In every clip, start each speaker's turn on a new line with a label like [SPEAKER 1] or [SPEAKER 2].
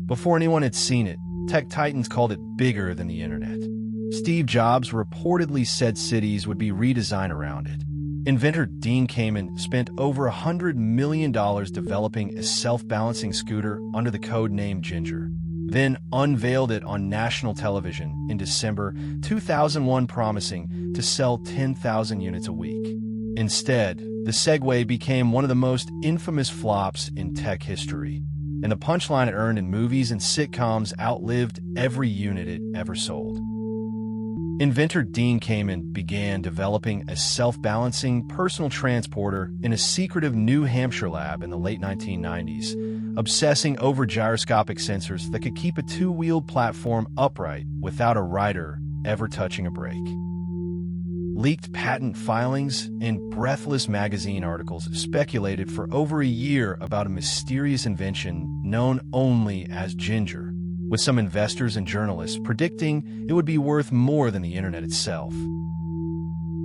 [SPEAKER 1] Before anyone had seen it, tech titans called it bigger than the internet. Steve Jobs reportedly said cities would be redesigned around it. Inventor Dean Kamen spent over $100 million developing a self-balancing scooter under the code name Ginger, then unveiled it on national television in December 2001, promising to sell 10,000 units a week. Instead, the Segway became one of the most infamous flops in tech history, and the punchline it earned in movies and sitcoms outlived every unit it ever sold. Inventor Dean Kamen began developing a self-balancing personal transporter in a secretive New Hampshire lab in the late 1990s, obsessing over gyroscopic sensors that could keep a two-wheeled platform upright without a rider ever touching a brake. Leaked patent filings and breathless magazine articles speculated for over a year about a mysterious invention known only as Ginger, with some investors and journalists predicting it would be worth more than the internet itself.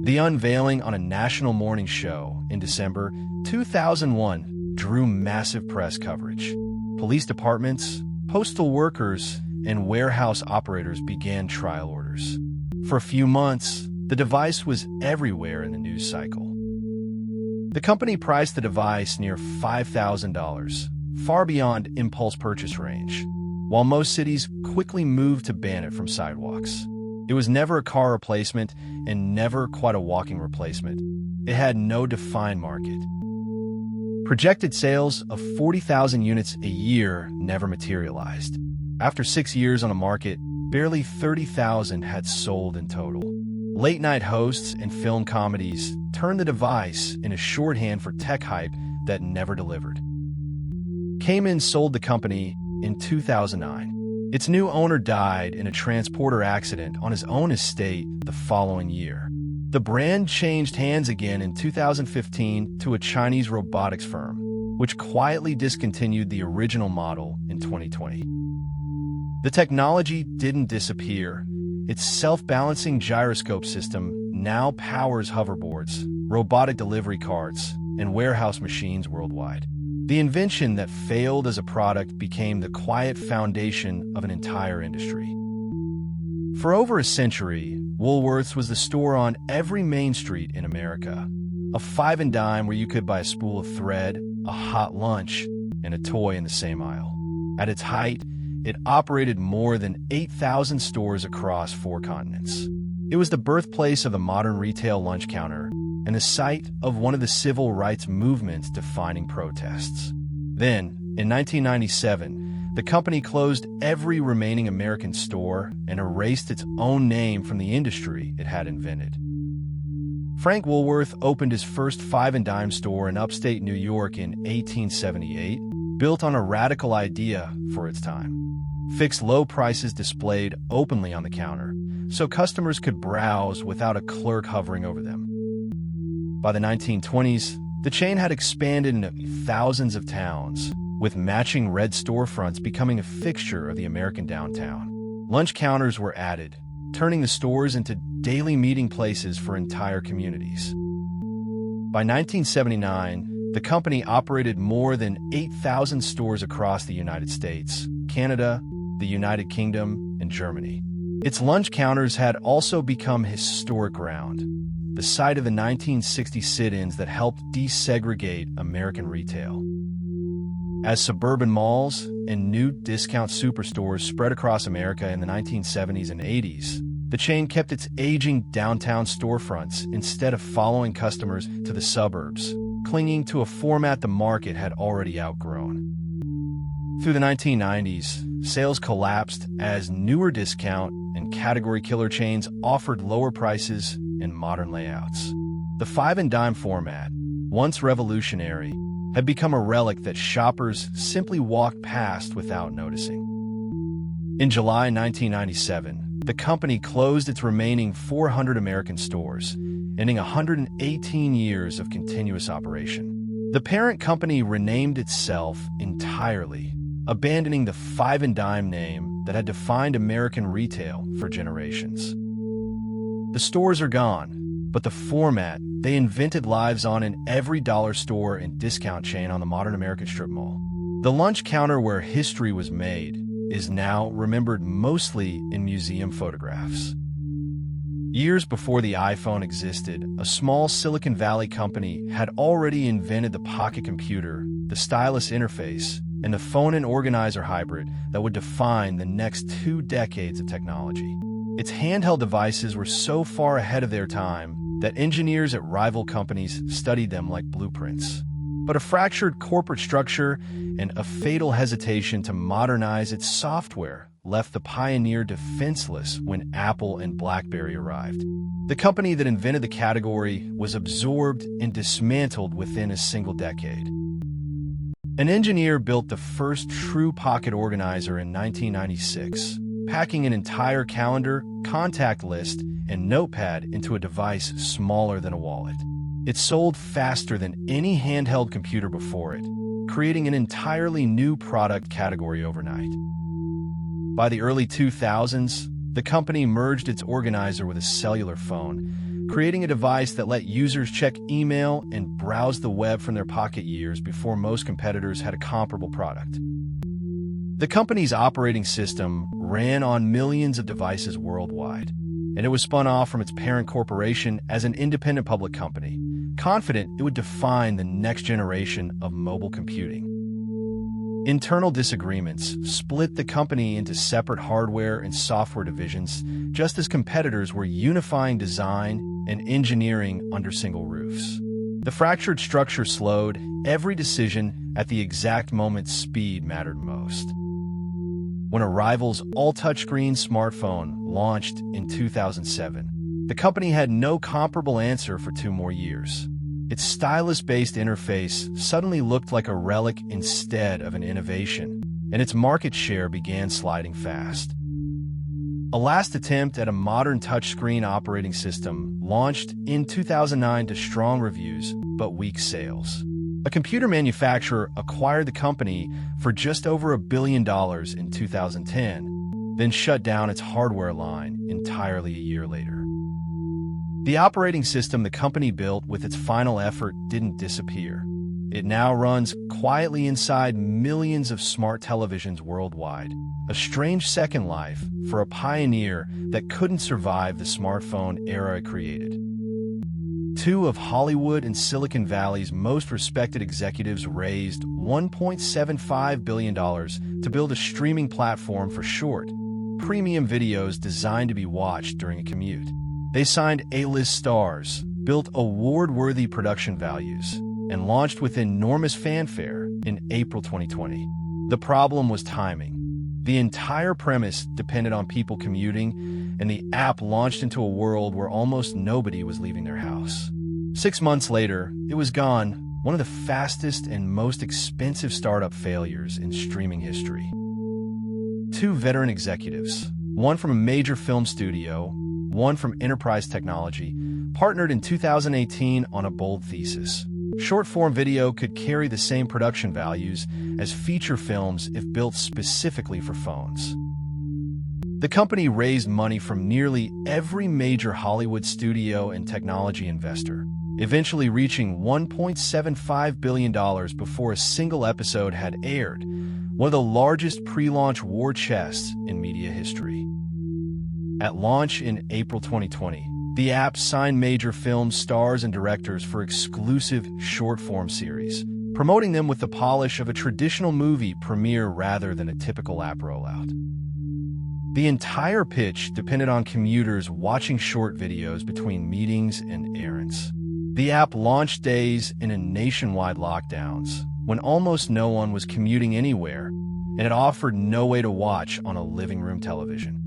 [SPEAKER 1] The unveiling on a national morning show in December 2001 drew massive press coverage. Police departments, postal workers, and warehouse operators began trial orders. For a few months, the device was everywhere in the news cycle. The company priced the device near $5,000, far beyond impulse purchase range, while most cities quickly moved to ban it from sidewalks. It was never a car replacement and never quite a walking replacement. It had no defined market. Projected sales of 40,000 units a year never materialized. After 6 years on the market, barely 30,000 had sold in total. Late-night hosts and film comedies turned the device into shorthand for tech hype that never delivered. Kamen sold the company in 2009. Its new owner died in a transporter accident on his own estate the following year. The brand changed hands again in 2015 to a Chinese robotics firm, which quietly discontinued the original model in 2020. The technology didn't disappear. Its self-balancing gyroscope system now powers hoverboards, robotic delivery carts, and warehouse machines worldwide. The invention that failed as a product became the quiet foundation of an entire industry. For over a century, Woolworths was the store on every main street in America, a five and dime where you could buy a spool of thread, a hot lunch, and a toy in the same aisle. At its height, it operated more than 8,000 stores across 4 continents. It was the birthplace of the modern retail lunch counter and the site of one of the civil rights movement's defining protests. Then, in 1997, the company closed every remaining American store and erased its own name from the industry it had invented. Frank Woolworth opened his first five and dime store in upstate New York in 1878, built on a radical idea for its time. Fixed low prices displayed openly on the counter, so customers could browse without a clerk hovering over them. By the 1920s, the chain had expanded into thousands of towns, with matching red storefronts becoming a fixture of the American downtown. Lunch counters were added, turning the stores into daily meeting places for entire communities. By 1979, the company operated more than 8,000 stores across the United States, Canada, the United Kingdom, and Germany. Its lunch counters had also become historic ground, the site of the 1960 sit-ins that helped desegregate American retail. As suburban malls and new discount superstores spread across America in the 1970s and 80s, the chain kept its aging downtown storefronts instead of following customers to the suburbs, clinging to a format the market had already outgrown. Through the 1990s, sales collapsed as newer discount and category killer chains offered lower prices and modern layouts. The five and dime format, once revolutionary, had become a relic that shoppers simply walked past without noticing. In July 1997, the company closed its remaining 400 American stores, ending 118 years of continuous operation. The parent company renamed itself entirely, abandoning the five and dime name that had defined American retail for generations. The stores are gone, but the format they invented lives on in every dollar store and discount chain on the modern American strip mall. The lunch counter where history was made is now remembered mostly in museum photographs. Years before the iPhone existed, a small Silicon Valley company had already invented the pocket computer, the stylus interface, and the phone and organizer hybrid that would define the next 2 decades of technology. Its handheld devices were so far ahead of their time that engineers at rival companies studied them like blueprints. But a fractured corporate structure and a fatal hesitation to modernize its software left the pioneer defenseless when Apple and BlackBerry arrived. The company that invented the category was absorbed and dismantled within a single decade. An engineer built the first true pocket organizer in 1996, packing an entire calendar, contact list, and notepad into a device smaller than a wallet. It sold faster than any handheld computer before it, creating an entirely new product category overnight. By the early 2000s, the company merged its organizer with a cellular phone, creating a device that let users check email and browse the web from their pocket years before most competitors had a comparable product. The company's operating system ran on millions of devices worldwide, and it was spun off from its parent corporation as an independent public company, confident it would define the next generation of mobile computing. Internal disagreements split the company into separate hardware and software divisions, just as competitors were unifying design and engineering under single roofs. The fractured structure slowed every decision at the exact moment speed mattered most. When a rival's all-touchscreen smartphone launched in 2007, the company had no comparable answer for 2 more years. Its stylus-based interface suddenly looked like a relic instead of an innovation, and its market share began sliding fast. A last attempt at a modern touchscreen operating system launched in 2009 to strong reviews but weak sales. A computer manufacturer acquired the company for just over $1 billion in 2010, then shut down its hardware line entirely a year later. The operating system the company built with its final effort didn't disappear. It now runs quietly inside millions of smart televisions worldwide, a strange second life for a pioneer that couldn't survive the smartphone era it created. 2 of Hollywood and Silicon Valley's most respected executives raised $1.75 billion to build a streaming platform for short, premium videos designed to be watched during a commute. They signed A-list stars, built award-worthy production values, and launched with enormous fanfare in April 2020. The problem was timing. The entire premise depended on people commuting, and the app launched into a world where almost nobody was leaving their house. 6 months later, it was gone, one of the fastest and most expensive startup failures in streaming history. 2 veteran executives, one from a major film studio, one from Enterprise Technology, partnered in 2018 on a bold thesis. Short-form video could carry the same production values as feature films if built specifically for phones. The company raised money from nearly every major Hollywood studio and technology investor, eventually reaching $1.75 billion before a single episode had aired, one of the largest pre-launch war chests in media history. At launch in April 2020, the app signed major film stars and directors for exclusive short-form series, promoting them with the polish of a traditional movie premiere rather than a typical app rollout. The entire pitch depended on commuters watching short videos between meetings and errands. The app launched days in a nationwide lockdowns, when almost no one was commuting anywhere, and it offered no way to watch on a living room television.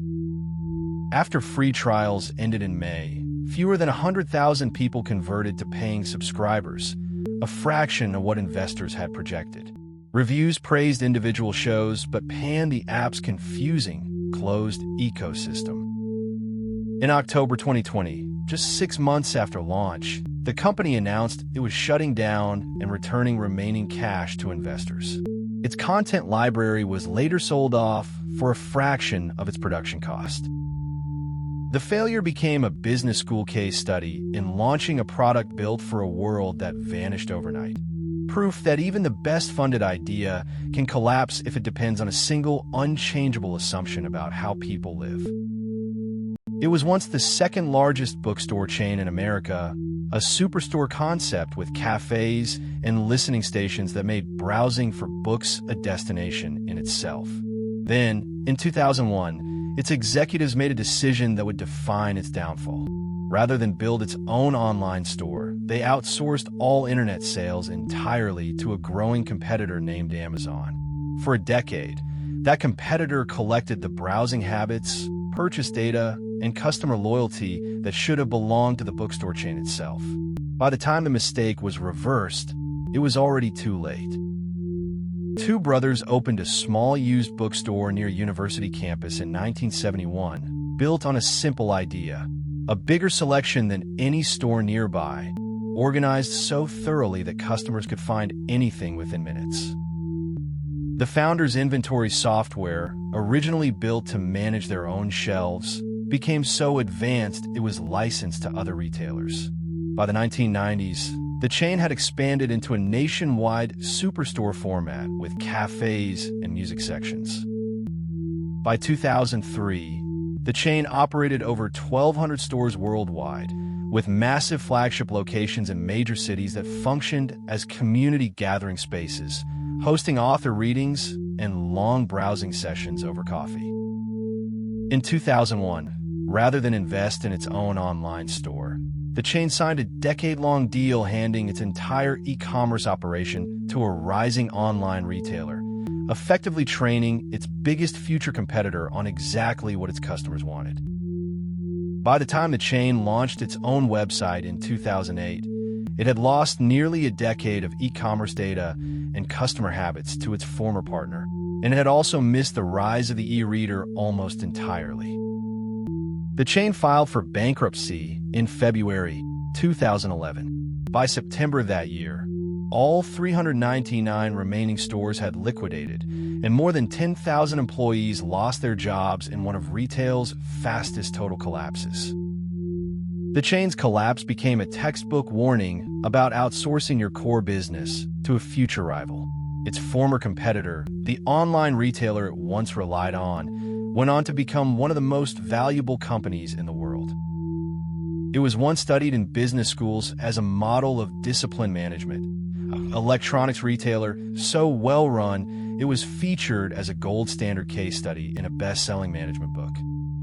[SPEAKER 1] After free trials ended in May, fewer than 100,000 people converted to paying subscribers, a fraction of what investors had projected. Reviews praised individual shows but panned the app's confusing, closed ecosystem. In October 2020, just 6 months after launch, the company announced it was shutting down and returning remaining cash to investors. Its content library was later sold off for a fraction of its production cost. The failure became a business school case study in launching a product built for a world that vanished overnight. proof that even the best-funded idea can collapse if it depends on a single, unchangeable assumption about how people live. It was once the second-largest bookstore chain in America, a superstore concept with cafes and listening stations that made browsing for books a destination in itself. Then, in 2001, its executives made a decision that would define its downfall. Rather than build its own online store, they outsourced all internet sales entirely to a growing competitor named Amazon. For a decade, that competitor collected the browsing habits, purchase data, and customer loyalty that should have belonged to the bookstore chain itself. By the time the mistake was reversed, it was already too late. Two brothers opened a small used bookstore near University campus in 1971, built on a simple idea: a bigger selection than any store nearby, organized so thoroughly that customers could find anything within minutes. The founders' inventory software, originally built to manage their own shelves, became so advanced it was licensed to other retailers. By the 1990s, the chain had expanded into a nationwide superstore format with cafes and music sections. By 2003, the chain operated over 1,200 stores worldwide, with massive flagship locations in major cities that functioned as community gathering spaces, hosting author readings and long browsing sessions over coffee. In 2001, rather than invest in its own online store, the chain signed a decade-long deal handing its entire e-commerce operation to a rising online retailer, effectively training its biggest future competitor on exactly what its customers wanted. By the time the chain launched its own website in 2008, it had lost nearly a decade of e-commerce data and customer habits to its former partner, and it had also missed the rise of the e-reader almost entirely. The chain filed for bankruptcy in February 2011. By September of that year, all 399 remaining stores had liquidated, and more than 10,000 employees lost their jobs in one of retail's fastest total collapses. The chain's collapse became a textbook warning about outsourcing your core business to a future rival. Its former competitor, the online retailer it once relied on, went on to become one of the most valuable companies in the world. It was once studied in business schools as a model of discipline management. An electronics retailer so well-run, it was featured as a gold standard case study in a best-selling management book.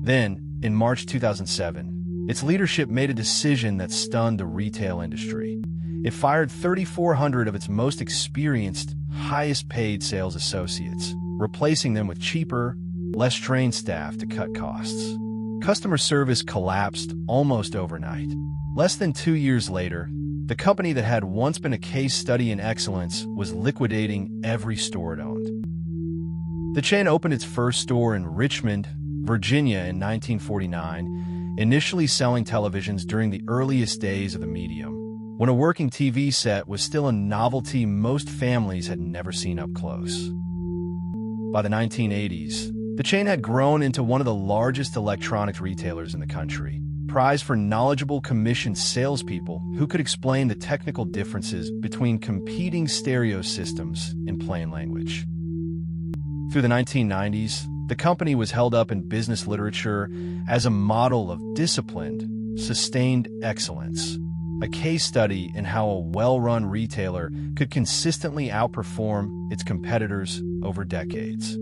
[SPEAKER 1] Then, in March 2007, its leadership made a decision that stunned the retail industry. It fired 3,400 of its most experienced, highest-paid sales associates, replacing them with cheaper, less trained staff to cut costs. Customer service collapsed almost overnight. Less than 2 years later, the company that had once been a case study in excellence was liquidating every store it owned. The chain opened its first store in Richmond, Virginia in 1949, initially selling televisions during the earliest days of the medium, when a working TV set was still a novelty most families had never seen up close. By the 1980s, the chain had grown into one of the largest electronics retailers in the country, prized for knowledgeable commissioned salespeople who could explain the technical differences between competing stereo systems in plain language. Through the 1990s, the company was held up in business literature as a model of disciplined, sustained excellence, a case study in how a well-run retailer could consistently outperform its competitors over decades.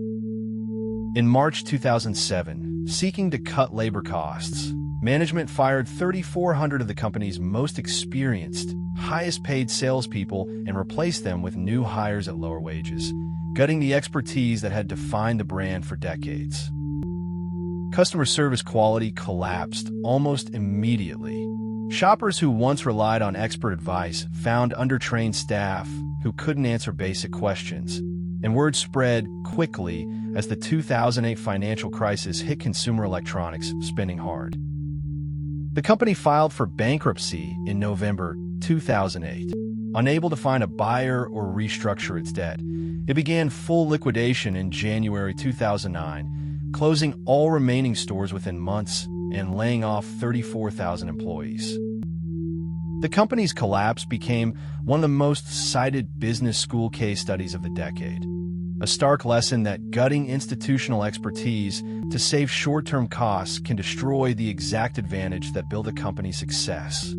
[SPEAKER 1] In March 2007, seeking to cut labor costs, management fired 3,400 of the company's most experienced, highest-paid salespeople and replaced them with new hires at lower wages, gutting the expertise that had defined the brand for decades. Customer service quality collapsed almost immediately. Shoppers who once relied on expert advice found undertrained staff who couldn't answer basic questions, and word spread quickly as the 2008 financial crisis hit consumer electronics spending hard. The company filed for bankruptcy in November 2008. Unable to find a buyer or restructure its debt, it began full liquidation in January 2009, closing all remaining stores within months and laying off 34,000 employees. The company's collapse became one of the most cited business school case studies of the decade, a stark lesson that gutting institutional expertise to save short-term costs can destroy the exact advantage that built a company's success.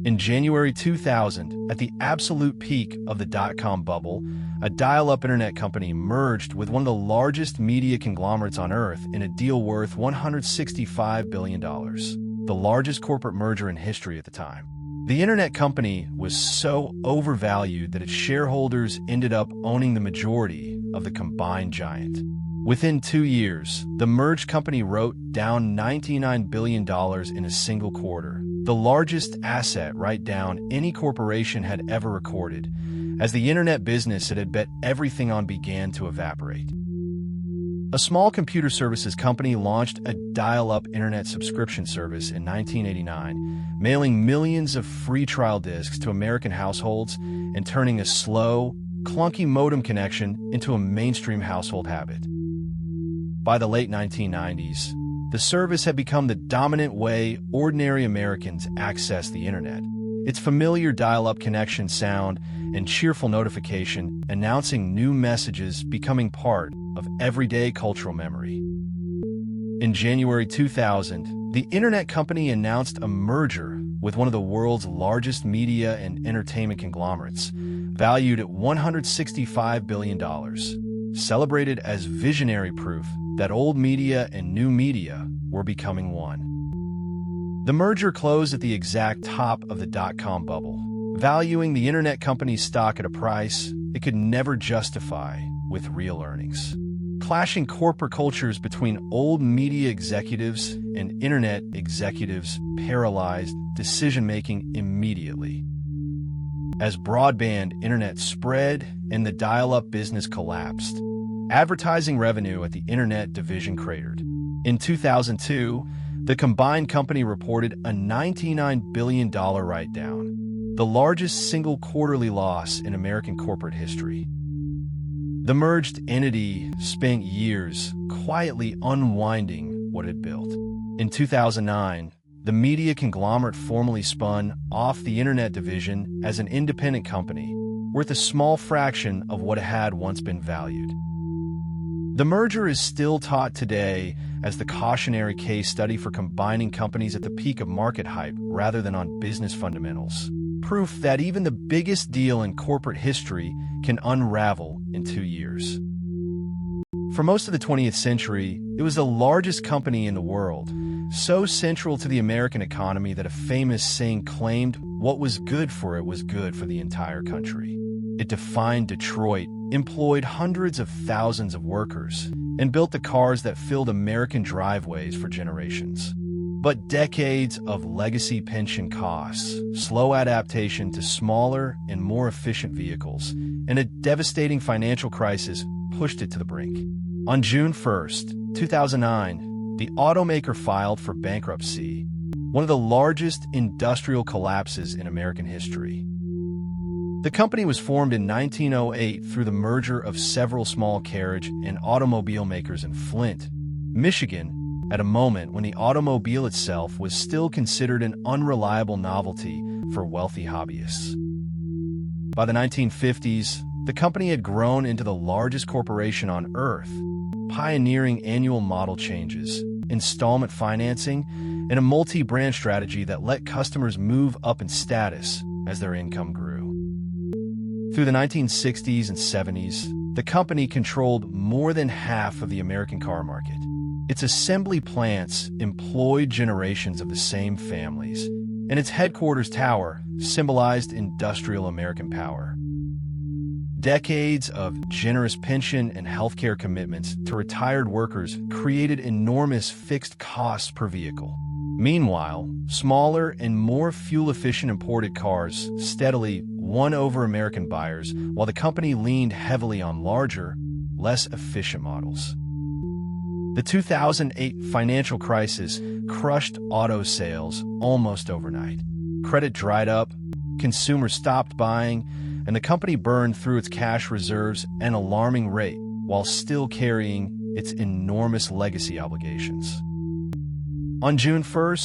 [SPEAKER 1] In January 2000, at the absolute peak of the dot-com bubble, a dial-up internet company merged with one of the largest media conglomerates on Earth in a deal worth $165 billion, the largest corporate merger in history at the time. The internet company was so overvalued that its shareholders ended up owning the majority of the combined giant. Within 2 years, the merged company wrote down $99 billion in a single quarter, the largest asset write-down any corporation had ever recorded, as the internet business it had bet everything on began to evaporate. A small computer services company launched a dial-up internet subscription service in 1989, mailing millions of free trial discs to American households and turning a slow, clunky modem connection into a mainstream household habit. By the late 1990s, the service had become the dominant way ordinary Americans access the internet. Its familiar dial-up connection sound and cheerful notification announcing new messages becoming part of everyday cultural memory. In January 2000, the internet company announced a merger with one of the world's largest media and entertainment conglomerates, valued at $165 billion, celebrated as visionary proof that old media and new media were becoming one. The merger closed at the exact top of the dot-com bubble, valuing the internet company's stock at a price it could never justify with real earnings. Clashing corporate cultures between old media executives and internet executives paralyzed decision-making immediately. As broadband internet spread and the dial-up business collapsed, advertising revenue at the internet division cratered. In 2002, the combined company reported a $99 billion write-down, the largest single quarterly loss in American corporate history. The merged entity spent years quietly unwinding what it built. In 2009, the media conglomerate formally spun off the internet division as an independent company, worth a small fraction of what it had once been valued. The merger is still taught today as the cautionary case study for combining companies at the peak of market hype rather than on business fundamentals. Proof that even the biggest deal in corporate history can unravel in 2 years. For most of the 20th century, it was the largest company in the world, so central to the American economy that a famous saying claimed what was good for it was good for the entire country. It defined Detroit, employed hundreds of thousands of workers, and built the cars that filled American driveways for generations. But decades of legacy pension costs, slow adaptation to smaller and more efficient vehicles, and a devastating financial crisis pushed it to the brink. On June 1, 2009, the automaker filed for bankruptcy, one of the largest industrial collapses in American history. The company was formed in 1908 through the merger of several small carriage and automobile makers in Flint, Michigan, at a moment when the automobile itself was still considered an unreliable novelty for wealthy hobbyists. By the 1950s, the company had grown into the largest corporation on Earth, pioneering annual model changes, installment financing, and a multi-brand strategy that let customers move up in status as their income grew. Through the 1960s and 70s, the company controlled more than half of the American car market. Its assembly plants employed generations of the same families, and its headquarters tower symbolized industrial American power. Decades of generous pension and healthcare commitments to retired workers created enormous fixed costs per vehicle. Meanwhile, smaller and more fuel-efficient imported cars steadily won over American buyers, while the company leaned heavily on larger, less efficient models. The 2008 financial crisis crushed auto sales almost overnight. Credit dried up, consumers stopped buying, and the company burned through its cash reserves at an alarming rate while still carrying its enormous legacy obligations. On June 1,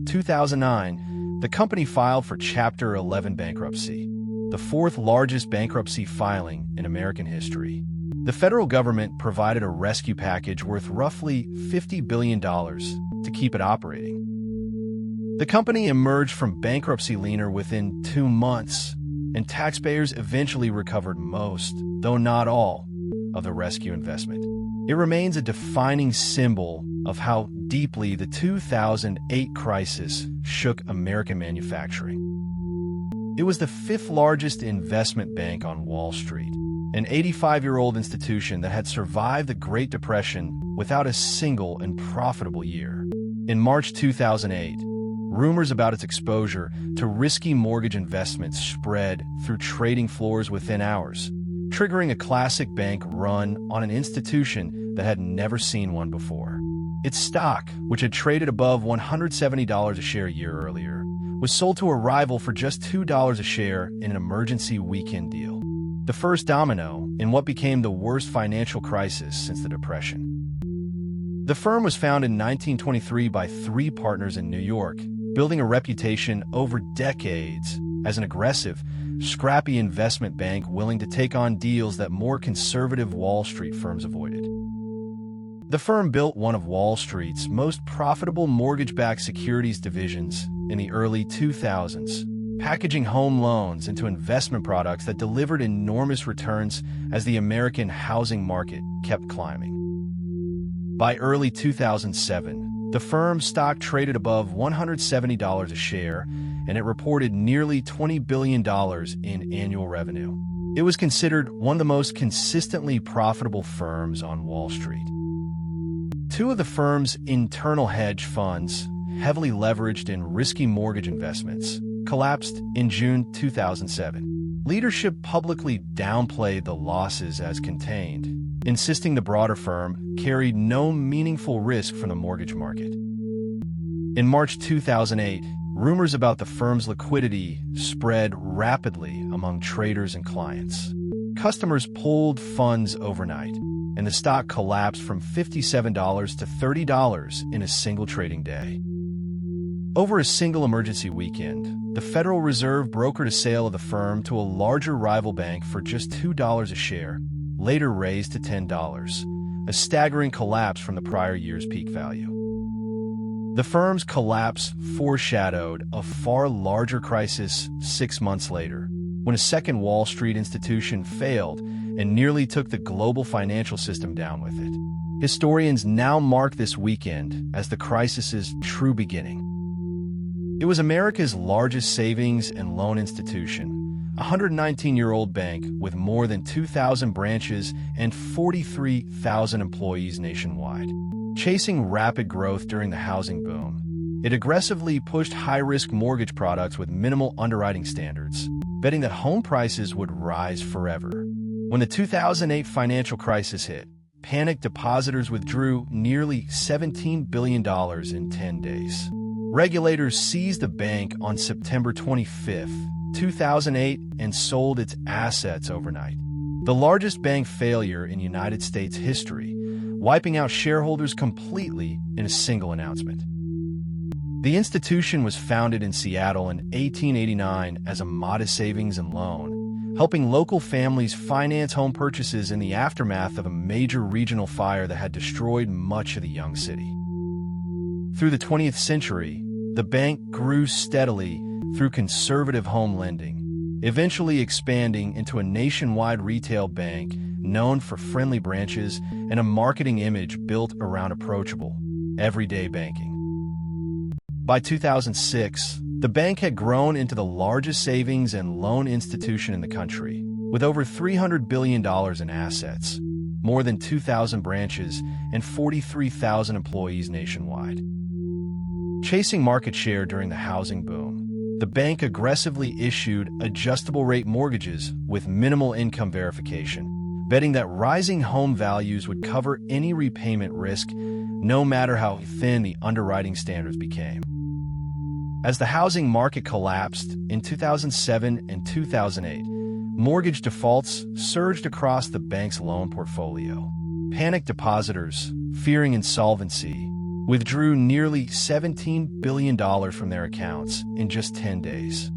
[SPEAKER 1] 2009, The company filed for Chapter 11 bankruptcy, the fourth largest bankruptcy filing in American history. The federal government provided a rescue package worth roughly $50 billion to keep it operating. The company emerged from bankruptcy leaner within 2 months, and taxpayers eventually recovered most, though not all, of the rescue investment. It remains a defining symbol of how deeply the 2008 crisis shook American manufacturing. It was the fifth largest investment bank on Wall Street, an 85-year-old institution that had survived the Great Depression without a single and profitable year. In March 2008, rumors about its exposure to risky mortgage investments spread through trading floors within hours, triggering a classic bank run on an institution that had never seen one before. Its stock, which had traded above $170 a share a year earlier, was sold to a rival for just $2 a share in an emergency weekend deal. The first domino in what became the worst financial crisis since the Depression. The firm was founded in 1923 by 3 partners in New York, building a reputation over decades as an aggressive, scrappy investment bank willing to take on deals that more conservative Wall Street firms avoided. The firm built one of Wall Street's most profitable mortgage-backed securities divisions in the early 2000s, packaging home loans into investment products that delivered enormous returns as the American housing market kept climbing. By early 2007, the firm's stock traded above $170 a share, and it reported nearly $20 billion in annual revenue. It was considered one of the most consistently profitable firms on Wall Street. 2 of the firm's internal hedge funds, heavily leveraged in risky mortgage investments, collapsed in June 2007. Leadership publicly downplayed the losses as contained, insisting the broader firm carried no meaningful risk from the mortgage market. In March 2008, rumors about the firm's liquidity spread rapidly among traders and clients. Customers pulled funds overnight, and the stock collapsed from $57 to $30 in a single trading day. Over a single emergency weekend, the Federal Reserve brokered a sale of the firm to a larger rival bank for just $2 a share, later raised to $10, a staggering collapse from the prior year's peak value. The firm's collapse foreshadowed a far larger crisis 6 months later, when a second Wall Street institution failed and nearly took the global financial system down with it. Historians now mark this weekend as the crisis's true beginning. It was America's largest savings and loan institution, a 119-year-old bank with more than 2,000 branches and 43,000 employees nationwide. Chasing rapid growth during the housing boom, it aggressively pushed high-risk mortgage products with minimal underwriting standards, betting that home prices would rise forever. When the 2008 financial crisis hit, panicked depositors withdrew nearly $17 billion in 10 days. Regulators seized the bank on September 25, 2008, and sold its assets overnight. The largest bank failure in United States history, wiping out shareholders completely in a single announcement. The institution was founded in Seattle in 1889 as a modest savings and loan, helping local families finance home purchases in the aftermath of a major regional fire that had destroyed much of the young city. Through the 20th century, the bank grew steadily through conservative home lending, eventually expanding into a nationwide retail bank known for friendly branches and a marketing image built around approachable, everyday banking. By 2006, the bank had grown into the largest savings and loan institution in the country, with over $300 billion in assets, more than 2,000 branches, and 43,000 employees nationwide. Chasing market share during the housing boom, the bank aggressively issued adjustable-rate mortgages with minimal income verification, betting that rising home values would cover any repayment risk, no matter how thin the underwriting standards became. As the housing market collapsed in 2007 and 2008, mortgage defaults surged across the bank's loan portfolio. Panicked depositors, fearing insolvency, withdrew nearly $17 billion from their accounts in just 10 days.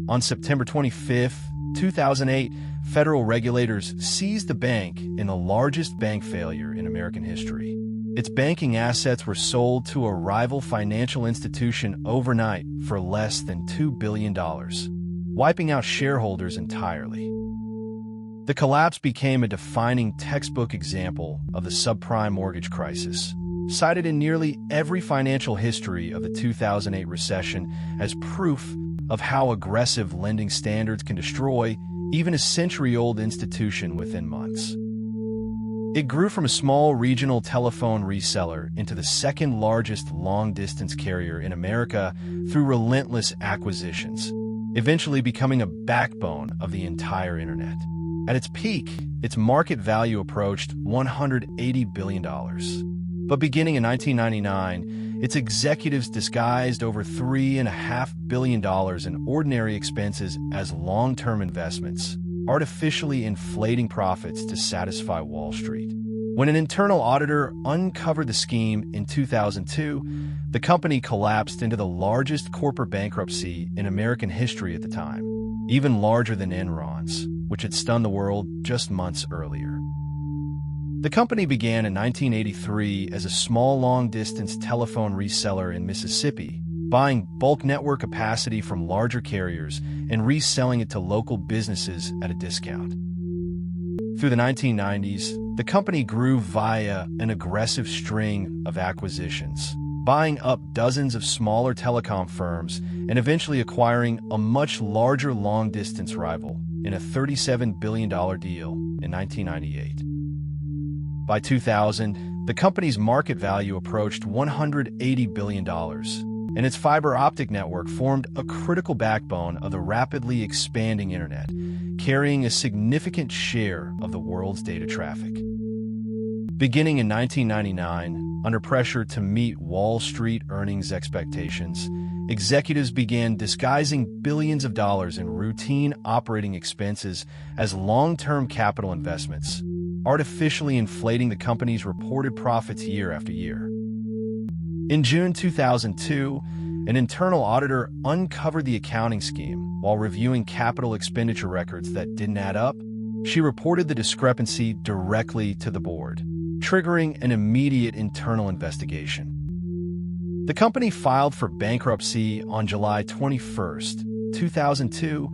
[SPEAKER 1] On September 25, 2008, federal regulators seized the bank in the largest bank failure in American history. Its banking assets were sold to a rival financial institution overnight for less than $2 billion, wiping out shareholders entirely. The collapse became a defining textbook example of the subprime mortgage crisis, cited in nearly every financial history of the 2008 recession as proof of how aggressive lending standards can destroy even a century-old institution within months. It grew from a small regional telephone reseller into the second-largest long-distance carrier in America through relentless acquisitions, eventually becoming a backbone of the entire internet. At its peak, its market value approached $180 billion. But beginning in 1999, its executives disguised over $3.5 billion in ordinary expenses as long-term investments, artificially inflating profits to satisfy Wall Street. When an internal auditor uncovered the scheme in 2002, the company collapsed into the largest corporate bankruptcy in American history at the time, even larger than Enron's, which had stunned the world just months earlier. The company began in 1983 as a small long-distance telephone reseller in Mississippi, buying bulk network capacity from larger carriers and reselling it to local businesses at a discount. Through the 1990s, the company grew via an aggressive string of acquisitions, buying up dozens of smaller telecom firms and eventually acquiring a much larger long-distance rival in a $37 billion deal in 1998. By 2000, the company's market value approached $180 billion, and its fiber optic network formed a critical backbone of the rapidly expanding internet, carrying a significant share of the world's data traffic. Beginning in 1999, under pressure to meet Wall Street earnings expectations, executives began disguising billions of dollars in routine operating expenses as long-term capital investments, artificially inflating the company's reported profits year after year. In June 2002, an internal auditor uncovered the accounting scheme while reviewing capital expenditure records that didn't add up. She reported the discrepancy directly to the board, triggering an immediate internal investigation. The company filed for bankruptcy on July 21, 2002,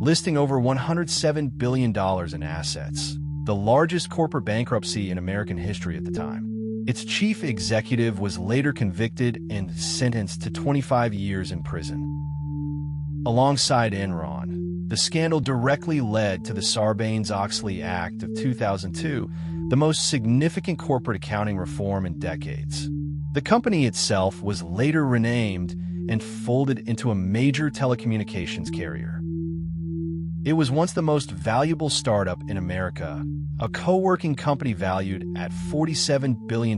[SPEAKER 1] listing over $107 billion in assets, the largest corporate bankruptcy in American history at the time. Its chief executive was later convicted and sentenced to 25 years in prison. Alongside Enron, the scandal directly led to the Sarbanes-Oxley Act of 2002, the most significant corporate accounting reform in decades. The company itself was later renamed and folded into a major telecommunications carrier. It was once the most valuable startup in America, a co-working company valued at $47 billion,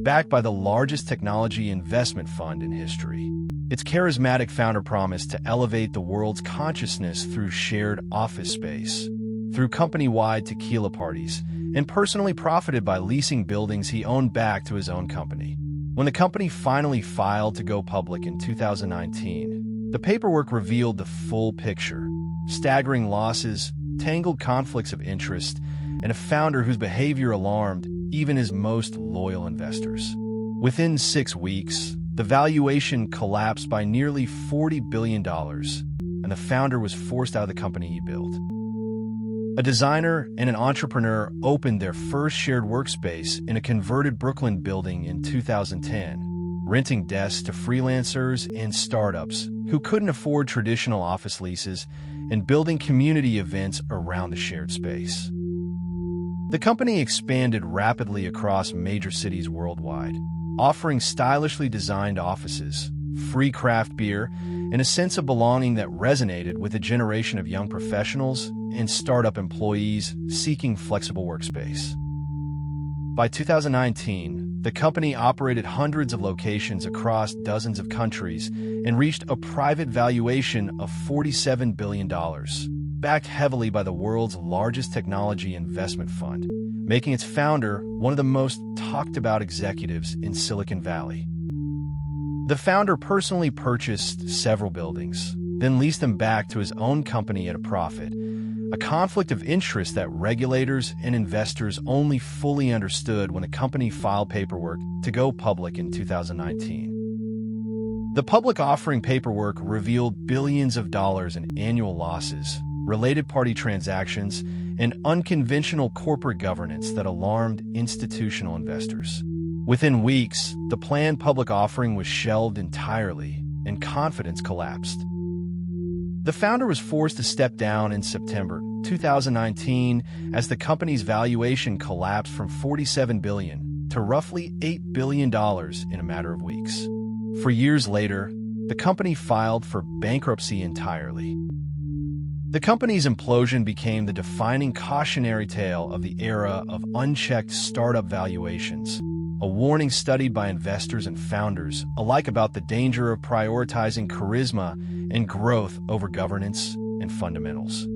[SPEAKER 1] backed by the largest technology investment fund in history. Its charismatic founder promised to elevate the world's consciousness through shared office space, through company-wide tequila parties, and personally profited by leasing buildings he owned back to his own company. When the company finally filed to go public in 2019, the paperwork revealed the full picture: staggering losses, tangled conflicts of interest, and a founder whose behavior alarmed even his most loyal investors. Within 6 weeks, the valuation collapsed by nearly $40 billion, and the founder was forced out of the company he built. A designer and an entrepreneur opened their first shared workspace in a converted Brooklyn building in 2010, renting desks to freelancers and startups who couldn't afford traditional office leases and building community events around the shared space. The company expanded rapidly across major cities worldwide, offering stylishly designed offices, free craft beer, and a sense of belonging that resonated with a generation of young professionals and startup employees seeking flexible workspace. By 2019, the company operated hundreds of locations across dozens of countries and reached a private valuation of $47 billion, backed heavily by the world's largest technology investment fund, making its founder one of the most talked-about executives in Silicon Valley. The founder personally purchased several buildings, then leased them back to his own company at a profit, a conflict of interest that regulators and investors only fully understood when the company filed paperwork to go public in 2019. The public offering paperwork revealed billions of dollars in annual losses, related party transactions, and unconventional corporate governance that alarmed institutional investors. Within weeks, the planned public offering was shelved entirely, and confidence collapsed. The founder was forced to step down in September 2019 as the company's valuation collapsed from $47 billion to roughly $8 billion in a matter of weeks. For years later, the company filed for bankruptcy entirely. The company's implosion became the defining cautionary tale of the era of unchecked startup valuations, a warning studied by investors and founders alike about the danger of prioritizing charisma and growth over governance and fundamentals.